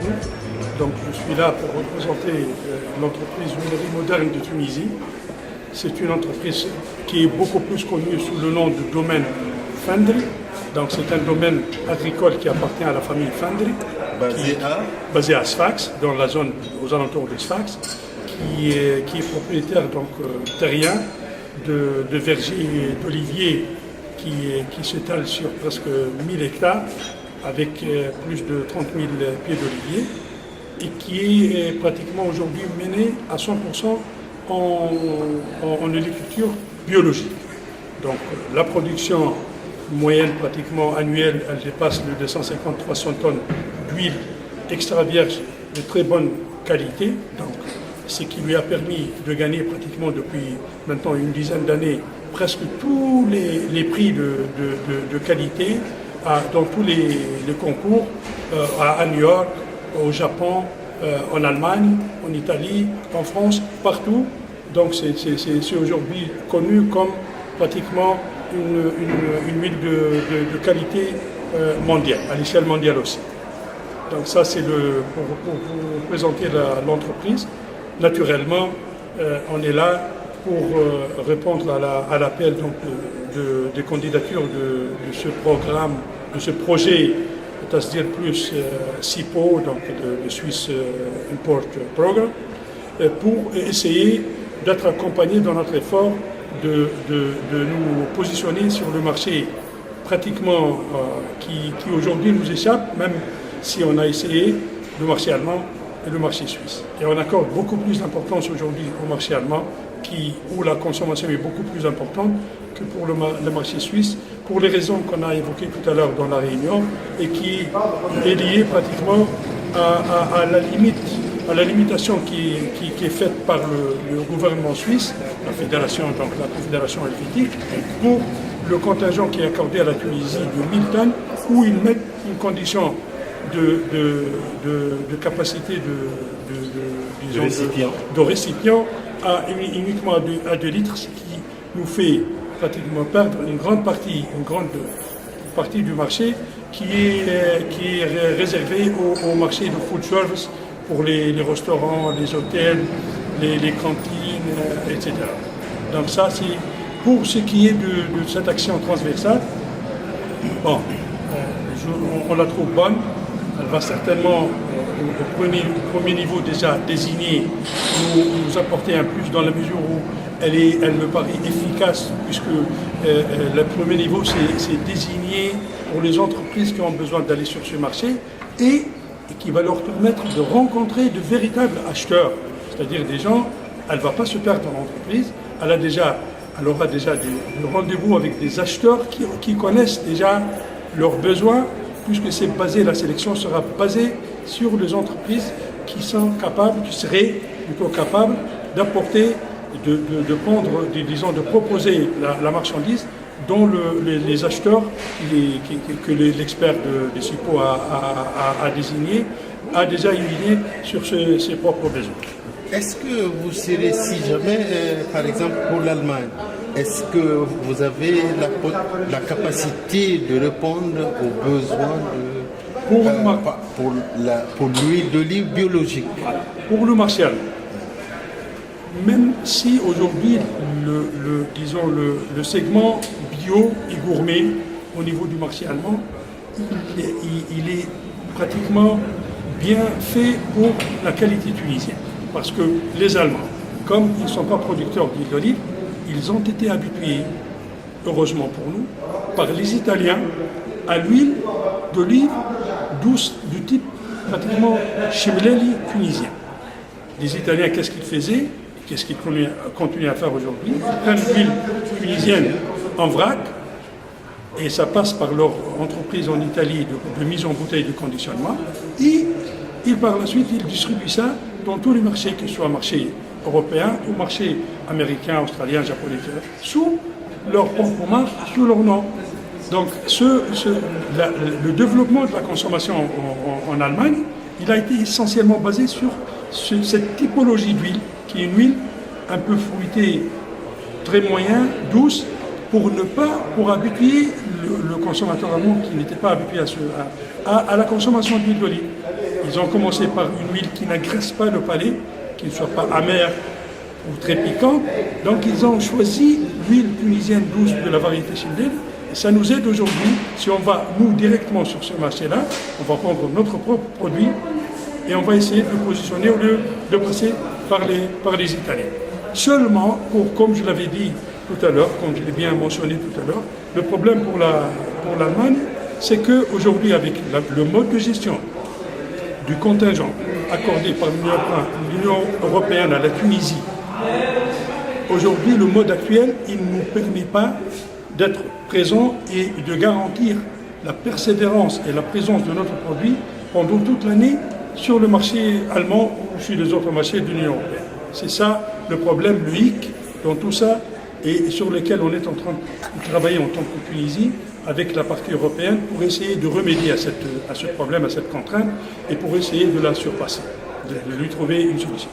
aujourd'hui. Donc je suis là pour représenter l'entreprise Huileries Modernes de Tunisie. C'est une entreprise qui est beaucoup plus connue sous le nom de domaine Fendri. Donc c'est un domaine agricole qui appartient à la famille Fendri, basé à Sfax, dans la zone aux alentours de Sfax, qui est propriétaire donc terrien de vergers d'oliviers qui s'étalent sur presque 1000 hectares avec plus de 30 000 pieds d'olivier et qui est pratiquement aujourd'hui mené à 100% en agriculture biologique. Donc la production moyenne pratiquement annuelle, elle dépasse les 250-300 tonnes d'huile extra vierge de très bonne qualité. Donc, ce qui lui a permis de gagner pratiquement depuis maintenant une dizaine d'années presque tous les prix de qualité dans tous les concours à New York, au Japon, en Allemagne, en Italie, en France, partout. Donc c'est aujourd'hui connu comme pratiquement une huile de qualité mondiale, à l'échelle mondiale aussi. Donc ça c'est pour vous présenter l'entreprise. Naturellement, on est là pour répondre à l'appel des candidatures de ce programme, de ce projet, c'est-à-dire plus SIPO, donc le Swiss Import Program, pour essayer d'être accompagné dans notre effort de nous positionner sur le marché pratiquement qui aujourd'hui nous échappe, même si on a essayé le marché allemand et le marché suisse. Et on accorde beaucoup plus d'importance aujourd'hui au marché allemand, où la consommation est beaucoup plus importante que pour le marché suisse, pour les raisons qu'on a évoquées tout à l'heure dans la réunion, et qui est liée pratiquement à la limitation qui est faite par le gouvernement suisse, la Confédération helvétique, pour le contingent qui est accordé à la Tunisie de 1000 tonnes, où ils mettent une condition de capacité de récipient uniquement à 2 litres, ce qui nous fait pratiquement perdre une grande partie du marché qui est réservé au marché de food service pour les restaurants, les hôtels, les cantines, etc. Donc ça, c'est pour ce qui est de cette action transversale. Bon, on la trouve bonne. Elle va certainement, au premier niveau déjà désigner, nous apporter un plus dans la mesure où elle me paraît efficace, puisque le premier niveau, c'est désigner pour les entreprises qui ont besoin d'aller sur ce marché et qui va leur permettre de rencontrer de véritables acheteurs, c'est-à-dire des gens, elle ne va pas se perdre dans l'entreprise, elle aura déjà des rendez-vous avec des acheteurs qui connaissent déjà leurs besoins, puisque la sélection sera basée sur les entreprises qui seraient plutôt capables d'apporter, de prendre, disons, de proposer la marchandise dont les acheteurs que l'expert de SIPO a désigné, a déjà une idée sur ses propres besoins. Est-ce que vous serez, si jamais, par exemple pour l'Allemagne, est-ce que vous avez la capacité de répondre aux besoins pour l'huile d'olive biologique? Pour le marché allemand, même si aujourd'hui le segment bio et gourmet au niveau du marché allemand, il est pratiquement bien fait pour la qualité tunisienne. Parce que les Allemands, comme ils ne sont pas producteurs d'huile d'olive, ils ont été habitués, heureusement pour nous, par les Italiens à l'huile d'olive douce du type pratiquement chimleli tunisien. Les Italiens, qu'est-ce qu'ils faisaient? Qu'est-ce qu'ils continuent à faire aujourd'hui? Ils prennent l'huile tunisienne en vrac et ça passe par leur entreprise en Italie de mise en bouteille de conditionnement et par la suite ils distribuent ça dans tous les marchés, que ce soit marché européen ou marché américain, australien, japonais, sous leur propre marque, sous leur nom. Donc le développement de la consommation en Allemagne, il a été essentiellement basé sur cette typologie d'huile, qui est une huile un peu fruitée, très moyen, douce, pour habituer le consommateur allemand qui n'était pas habitué à la consommation d'huile d'olive. Ils ont commencé par une huile qui n'agresse pas le palais, qui ne soit pas amère ou très piquante. Donc ils ont choisi l'huile tunisienne douce de la variété Childel. Et ça nous aide aujourd'hui, si on va nous directement sur ce marché-là, on va prendre notre propre produit et on va essayer de le positionner au lieu de passer par les Italiens. Seulement, comme je l'avais dit tout à l'heure, comme je l'ai bien mentionné tout à l'heure, le problème pour l'Allemagne, c'est qu'aujourd'hui, avec le mode de gestion du contingent accordé par l'Union européenne à la Tunisie, aujourd'hui, le mode actuel, il ne nous permet pas d'être présents et de garantir la persévérance et la présence de notre produit pendant toute l'année sur le marché allemand ou sur les autres marchés de l'Union européenne. C'est ça le problème, le hic dans tout ça, et sur lequel on est en train de travailler en tant que Tunisie avec la partie européenne pour essayer de remédier à ce problème, à cette contrainte, et pour essayer de la surpasser, de lui trouver une solution.